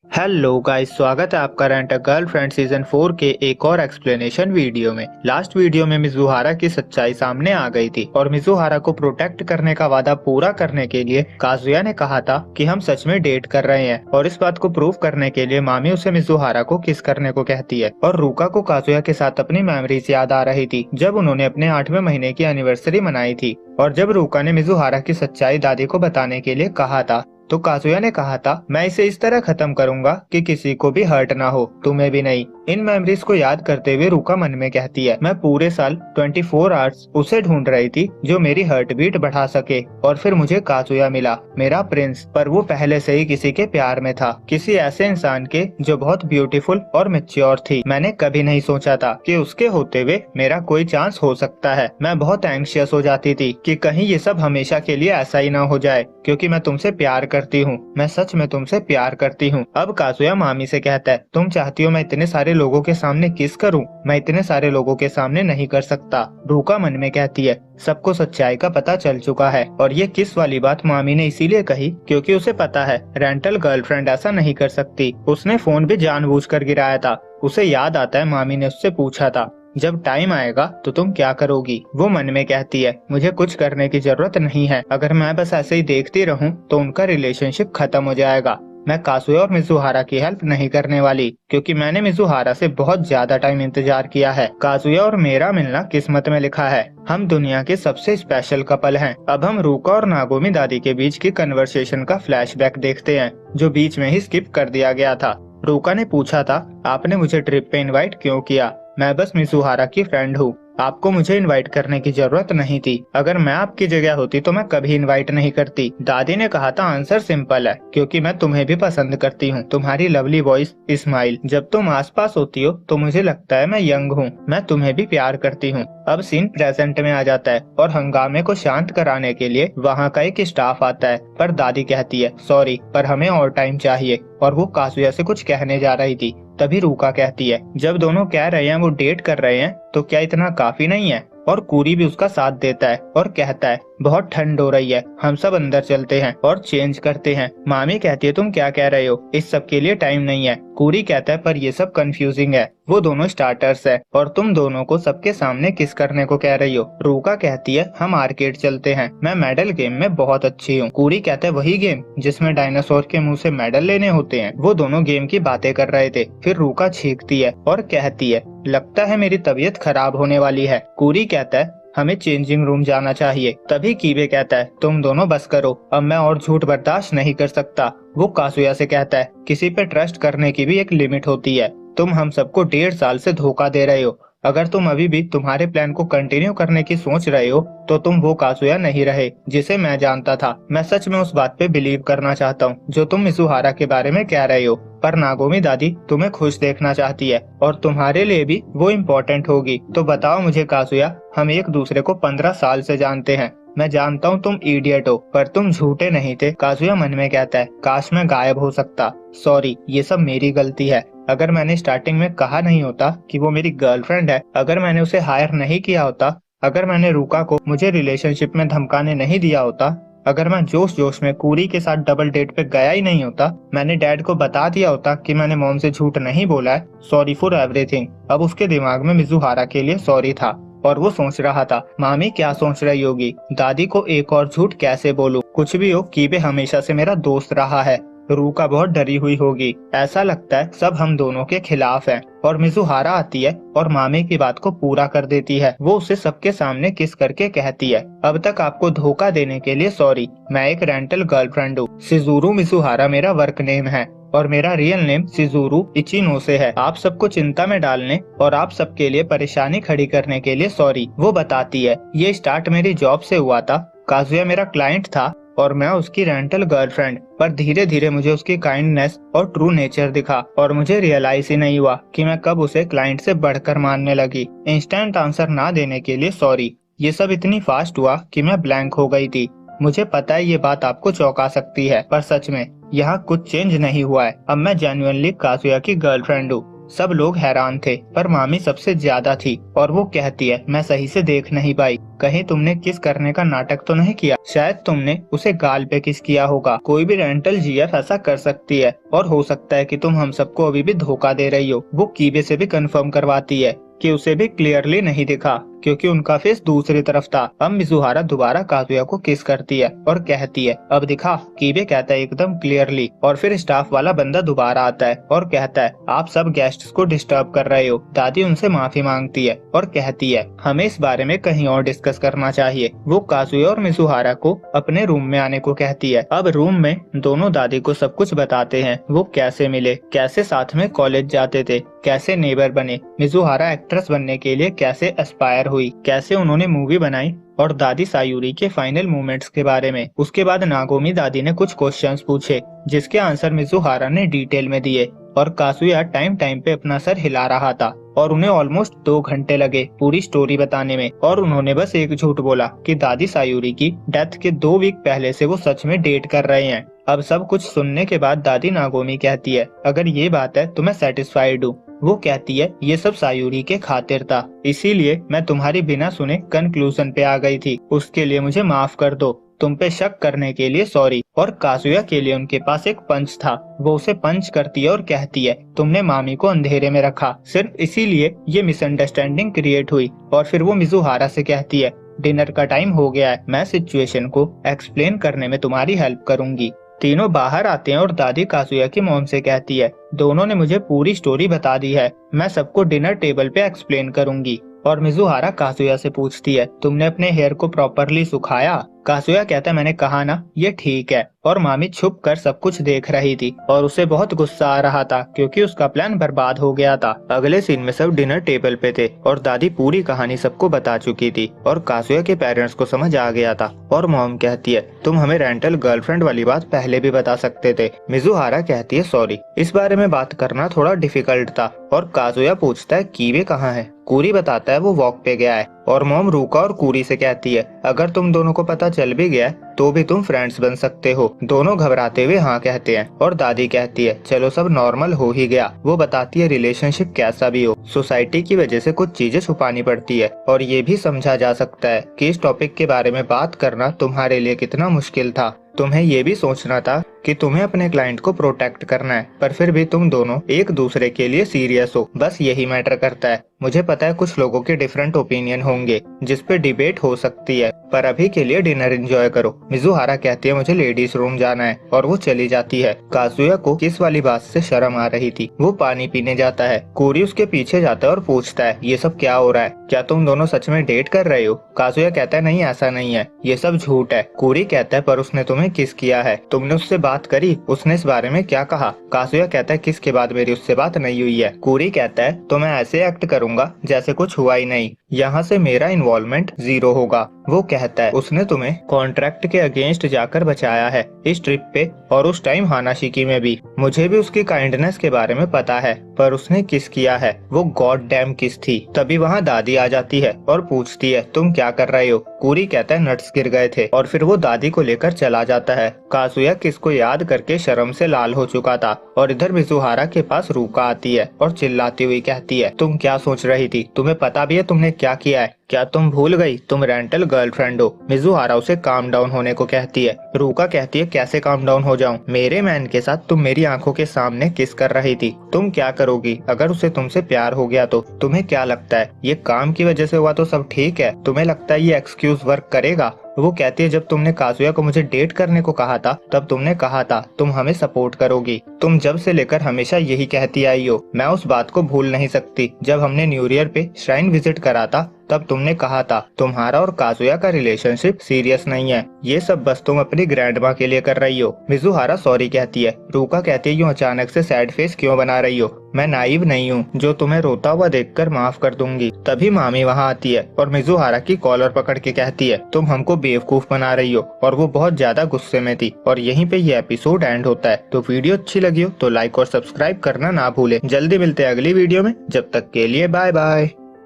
Hello guys, स्वागत है आपका रेंट अ गर्लफ्रेंड सीजन 4 के एक और एक्सप्लेनेशन वीडियो में। लास्ट वीडियो में मिजुहारा की सच्चाई सामने आ गई थी और मिजुहारा को प्रोटेक्ट करने का वादा पूरा करने के लिए काजुया ने कहा था कि हम सच में डेट कर रहे हैं, और इस बात को प्रूव करने के लिए मामी उसे मिजुहारा को किस करने को कहती है। और रूका को काजुया के साथ अपनी मेमोरीज याद आ रही थी जब उन्होंने अपने 8वें महीने की एनिवर्सरी मनाई थी, और जब रूका ने मिजुहारा की सच्चाई दादी को बताने के लिए कहा था तो काजुया ने कहा था, मैं इसे इस तरह खत्म करूंगा कि किसी को भी हर्ट ना हो, तुम्हें भी नहीं। इन मेमोरीज को याद करते हुए रूका मन में कहती है, मैं पूरे साल 24 आवर्स उसे ढूंढ रही थी जो मेरी हार्ट बीट बढ़ा सके, और फिर मुझे काजुया मिला, मेरा प्रिंस। पर वो पहले से ही किसी के प्यार में था, किसी ऐसे इंसान के जो बहुत ब्यूटीफुल और मैच्योर थी। मैंने कभी नहीं सोचा था कि उसके होते हुए मेरा कोई चांस हो सकता है। मैं बहुत एंग्शियस हो जाती थी कि कहीं ये सब हमेशा के लिए ऐसा ही ना हो जाए, क्योंकि मैं तुमसे प्यार करती हूँ, मैं सच में तुमसे प्यार करती हूँ। अब काजुया मामी से कहता है, तुम चाहती हो मैं इतने सारे लोगों के सामने किस करूं? मैं इतने सारे लोगों के सामने नहीं कर सकता। रूका मन में कहती है, सबको सच्चाई का पता चल चुका है। और ये किस वाली बात मामी ने इसीलिए कही क्योंकि उसे पता है रेंटल गर्लफ्रेंड ऐसा नहीं कर सकती। उसने फोन भी जानबूझकर गिराया था। उसे याद आता है मामी ने उससे पूछा था, जब टाइम आएगा तो तुम क्या करोगी? वो मन में कहती है, मुझे कुछ करने की जरूरत नहीं है। अगर मैं बस ऐसे ही देखती रहूं तो उनका रिलेशनशिप खत्म हो जाएगा। मैं काजुया और मिजुहारा की हेल्प नहीं करने वाली, क्योंकि मैंने मिजुहारा से बहुत ज्यादा टाइम इंतजार किया है। काजुया और मेरा मिलना किस्मत में लिखा है। हम दुनिया के सबसे स्पेशल कपल हैं। अब हम रूका और नागोमी दादी के बीच की कन्वर्सेशन का फ्लैशबैक देखते हैं, जो बीच में ही स्किप कर दिया गया था। रूका ने पूछा था, आपने मुझे ट्रिप पे इनवाइट क्यों किया? मैं बस मिजुहारा की फ्रेंड हूँ, आपको मुझे इनवाइट करने की जरूरत नहीं थी। अगर मैं आपकी जगह होती तो मैं कभी इनवाइट नहीं करती। दादी ने कहा था, आंसर सिंपल है, क्योंकि मैं तुम्हें भी पसंद करती हूँ। तुम्हारी लवली वॉइस, स्माइल, जब तुम आसपास होती हो तो मुझे लगता है मैं यंग हूँ। मैं तुम्हें भी प्यार करती हूँ। अब सीन प्रेजेंट में आ जाता है और हंगामे को शांत कराने के लिए वहाँ का एक स्टाफ आता है, पर दादी कहती है, सॉरी पर हमें और टाइम चाहिए। और वो काजुया से कुछ कहने जा रही थी, तभी रूका कहती है, जब दोनों कह रहे हैं वो डेट कर रहे हैं तो क्या इतना काफी नहीं है? और कूरी भी उसका साथ देता है और कहता है, बहुत ठंड हो रही है, हम सब अंदर चलते हैं और चेंज करते हैं। मामी कहती है, तुम क्या कह रहे हो? इस सब के लिए टाइम नहीं है। कूरी कहता है, पर ये सब कंफ्यूजिंग है। वो दोनों स्टार्टर्स है और तुम दोनों को सबके सामने किस करने को कह रही हो? रूका कहती है, हम आर्केड चलते हैं, मैं मेडल गेम में बहुत अच्छी हूँ। कूरी कहता है, वही गेम जिसमें डायनासोर के मुंह से मेडल लेने होते हैं। वो दोनों गेम की बातें कर रहे थे। फिर रूका छींकती है और कहती है, लगता है मेरी तबीयत खराब होने वाली है। कूरी कहता है, हमें चेंजिंग रूम जाना चाहिए। तभी कीबे कहता है, तुम दोनों बस करो, अब मैं और झूठ बर्दाश्त नहीं कर सकता। वो काजुया से कहता है, किसी पे ट्रस्ट करने की भी एक लिमिट होती है। तुम हम सबको 1.5 साल से धोखा दे रहे हो। अगर तुम अभी भी तुम्हारे प्लान को कंटिन्यू करने की सोच रहे हो तो तुम वो काजुया नहीं रहे जिसे मैं जानता था। मैं सच में उस बात पे बिलीव करना चाहता हूँ जो तुम मिजुहारा के बारे में कह रहे हो। पर नागोमी दादी तुम्हें खुश देखना चाहती है और तुम्हारे लिए भी वो इम्पोर्टेंट होगी। तो बताओ मुझे काजुया, हम एक दूसरे को 15 साल से जानते हैं। मैं जानता हूँ तुम इडियट हो, पर तुम झूठे नहीं थे। काजुया मन में कहता है, काश मैं गायब हो सकता। सॉरी, ये सब मेरी गलती है। अगर मैंने स्टार्टिंग में कहा नहीं होता कि वो मेरी गर्लफ्रेंड है, अगर मैंने उसे हायर नहीं किया होता, अगर मैंने रूका को मुझे रिलेशनशिप में धमकाने नहीं दिया होता, अगर मैं जोश जोश में कूरी के साथ डबल डेट पे गया ही नहीं होता, मैंने डैड को बता दिया होता कि मैंने मॉम से झूठ नहीं बोला है, सॉरी फॉर एवरीथिंग। अब उसके दिमाग में मिजुहारा के लिए सॉरी था और वो सोच रहा था, मामी क्या सोच रही होगी, दादी को एक और झूठ कैसे बोलूं? कुछ भी हो, कीबे हमेशा से मेरा दोस्त रहा है। रूका बहुत डरी हुई होगी। ऐसा लगता है सब हम दोनों के खिलाफ है। और मिजुहारा आती है और मामी की बात को पूरा कर देती है। वो उसे सबके सामने किस करके कहती है, अब तक आपको धोखा देने के लिए सॉरी। मैं एक रेंटल गर्लफ्रेंड हूँ। शिजुरू मिजुहारा मेरा वर्क नेम है और मेरा रियल नेम शिजुरू इचिनोसे है। आप सबको चिंता में डालने और आप सबके लिए परेशानी खड़ी करने के लिए सॉरी। वो बताती है, ये स्टार्ट मेरी जॉब से हुआ था। काजुया मेरा क्लाइंट था और मैं उसकी रेंटल गर्लफ्रेंड। पर धीरे धीरे मुझे उसकी काइंडनेस और ट्रू नेचर दिखा और मुझे रियलाइज ही नहीं हुआ कि मैं कब उसे क्लाइंट से बढ़कर मानने लगी। इंस्टेंट आंसर ना देने के लिए सॉरी। ये सब इतनी फास्ट हुआ कि मैं ब्लैंक हो गई थी। मुझे पता है ये बात आपको चौंका सकती है, पर सच में यहाँ कुछ चेंज नहीं हुआ है। अब मैं जेन्युइनली काजुया की गर्लफ्रेंड हूँ। सब लोग हैरान थे पर मामी सबसे ज्यादा थी और वो कहती है, मैं सही से देख नहीं पाई, कहीं तुमने किस करने का नाटक तो नहीं किया? शायद तुमने उसे गाल पे किस किया होगा। कोई भी रेंटल जीएफ ऐसा कर सकती है और हो सकता है कि तुम हम सबको अभी भी धोखा दे रही हो। वो कीबे से भी कंफर्म करवाती है कि उसे भी क्लियरली नहीं दिखा क्योंकि उनका फेस दूसरी तरफ था। अब मिजुहारा दोबारा काजुया को किस करती है और कहती है, अब दिखा? कीबे कहता है, एकदम क्लियरली। और फिर स्टाफ वाला बंदा दोबारा आता है और कहता है, आप सब गेस्ट्स को डिस्टर्ब कर रहे हो। दादी उनसे माफी मांगती है और कहती है, हमें इस बारे में कहीं और डिस्कस करना चाहिए। वो काजुया और मिजुहारा को अपने रूम में आने को कहती है। अब रूम में दोनों दादी को सब कुछ बताते हैं, वो कैसे मिले, कैसे साथ में कॉलेज जाते थे, कैसे नेबर बने, मिजुहारा एक्ट्रेस बनने के लिए कैसे एस्पायर हुई, कैसे उन्होंने मूवी बनाई और दादी सायूरी के फाइनल मोमेंट्स के बारे में। उसके बाद नागोमी दादी ने कुछ क्वेश्चंस पूछे जिसके आंसर मिजुहारा ने डिटेल में दिए और काजुया टाइम टाइम पे अपना सर हिला रहा था और उन्हें ऑलमोस्ट 2 घंटे लगे पूरी स्टोरी बताने में। और उन्होंने बस एक झूठ बोला कि दादी सायूरी की डेथ के 2 वीक पहले से वो सच में डेट कर रहे हैं। अब सब कुछ सुनने के बाद दादी नागोमी कहती है, अगर ये बात है तो मैं सेटिस्फाइड हूँ। वो कहती है, ये सब सायूरी के खातिर था, इसीलिए मैं तुम्हारी बिना सुने कंक्लूजन पे आ गई थी। उसके लिए मुझे माफ कर दो, तुम पे शक करने के लिए सॉरी। और काजुया के लिए उनके पास एक पंच था। वो उसे पंच करती है और कहती है, तुमने मामी को अंधेरे में रखा, सिर्फ इसीलिए ये मिसअंडरस्टैंडिंग क्रिएट हुई। और फिर वो मिजुहारा से कहती है, डिनर का टाइम हो गया है, मैं सिचुएशन को एक्सप्लेन करने में तुम्हारी हेल्प करूंगी। तीनों बाहर आते हैं और दादी काजुया की मॉम से कहती है, दोनों ने मुझे पूरी स्टोरी बता दी है, मैं सबको डिनर टेबल पे एक्सप्लेन करूंगी। और मिजुहारा काजुया से पूछती है, तुमने अपने हेयर को प्रॉपरली सुखाया? काजुया कहता है, मैंने कहा ना ये ठीक है। और मामी छुप कर सब कुछ देख रही थी और उसे बहुत गुस्सा आ रहा था क्योंकि उसका प्लान बर्बाद हो गया था। अगले सीन में सब डिनर टेबल पे थे और दादी पूरी कहानी सबको बता चुकी थी और काजुया के पेरेंट्स को समझ आ गया था। और मॉम कहती है, तुम हमें रेंटल गर्लफ्रेंड वाली बात पहले भी बता सकते थे। मिजुहारा कहती है, सॉरी, इस बारे में बात करना थोड़ा डिफिकल्ट था। और काजुया पूछता है, कीवे कहाँ है? कूरी बताता है वो वॉक पे गया है। और मॉम रूका और कूरी से कहती है, अगर तुम दोनों को पता चल भी गया तो भी तुम फ्रेंड्स बन सकते हो। दोनों घबराते हुए हाँ कहते हैं और दादी कहती है, चलो सब नॉर्मल हो ही गया। वो बताती है, रिलेशनशिप कैसा भी हो, सोसाइटी की वजह से कुछ चीजें छुपानी पड़ती है और ये भी समझा जा सकता है कि इस टॉपिक के बारे में बात करना तुम्हारे लिए कितना मुश्किल था। तुम्हें ये भी सोचना था कि तुम्हें अपने क्लाइंट को प्रोटेक्ट करना है, पर फिर भी तुम दोनों एक दूसरे के लिए सीरियस हो, बस यही मैटर करता है। मुझे पता है कुछ लोगों के डिफरेंट ओपिनियन होंगे जिस पे डिबेट हो सकती है, पर अभी के लिए डिनर एंजॉय करो। मिजुहारा कहती है, मुझे लेडीज रूम जाना है और वो चली जाती है। काजुया को किस वाली बात से शर्म आ रही थी। वो पानी पीने जाता है। कोरी उसके पीछे जाता है और पूछता है, ये सब क्या हो रहा है? क्या तुम दोनों सच में डेट कर रहे हो? काजुया कहता है, नहीं ऐसा नहीं है, ये सब झूठ है। कोरी कहता है, पर उसने तुम्हें किस किया है? तुमने उससे बात करी? उसने इस बारे में क्या कहा? काजुया कहता है, किस के बाद मेरी उससे बात नहीं हुई है। कोरी कहता है, तो मैं ऐसे एक्ट करूंगा जैसे कुछ हुआ ही नहीं, यहाँ से मेरा इन्वॉल्वमेंट 0 होगा। वो कहता है, उसने तुम्हें कॉन्ट्रैक्ट के अगेंस्ट जाकर बचाया है इस ट्रिप पे और उस टाइम हानाशिकी में भी। मुझे भी उसकी काइंडनेस के बारे में पता है, पर उसने किस किया है वो गॉड डैम किस थी। तभी वहाँ दादी आ जाती है और पूछती है, तुम क्या कर रहे हो? कोरी कहता है, नट्स गिर गए थे। और फिर वो दादी को लेकर चला जाता है। काजुया किस को याद करके शर्म से लाल हो चुका था और इधर मिजुहारा के पास रूका आती है और चिल्लाती हुई कहती है, तुम क्या सोच रही थी? तुम्हें पता भी है तुमने क्या किया है? क्या तुम भूल गई तुम रेंटल गर्लफ्रेंड हो? मिजुहारा उसे काम डाउन होने को कहती है। रूका कहती है, कैसे काम डाउन हो जाऊं? मेरे मैन के साथ तुम मेरी आंखों के सामने किस कर रही थी। तुम क्या करोगी अगर उसे तुमसे प्यार हो गया तो? तुम्हें क्या लगता है ये काम की वजह से हुआ तो सब ठीक है? तुम्हें लगता है ये एक्सक्यूज वर्क करेगा? वो कहती है, जब तुमने काजुया को मुझे डेट करने को कहा था तब तुमने कहा था तुम हमें सपोर्ट करोगी। तुम जब से लेकर हमेशा यही कहती आई हो। मैं उस बात को भूल नहीं सकती। जब हमने न्यू ईयर पे श्राइन विजिट करा था तब तुमने कहा था तुम्हारा और काजुया का रिलेशनशिप सीरियस नहीं है, ये सब बस तुम अपनी ग्रैंड माँ के लिए कर रही हो। मिजुहारा सॉरी कहती है। रूका कहती है, यूं अचानक से सैड फेस क्यों बना रही हो? मैं नाइव नहीं हूँ जो तुम्हें रोता हुआ देखकर माफ कर दूंगी। तभी मामी वहाँ आती है और मिजुहारा की कॉलर पकड़ के कहती है, तुम हमको बेवकूफ बना रही हो। और वो बहुत ज्यादा गुस्से में थी। और यहीं पे ये एपिसोड एंड होता है। तो वीडियो अच्छी लगी हो तो लाइक और सब्सक्राइब करना ना भूले। जल्दी मिलते हैं अगली वीडियो में, जब तक के लिए बाय बाय।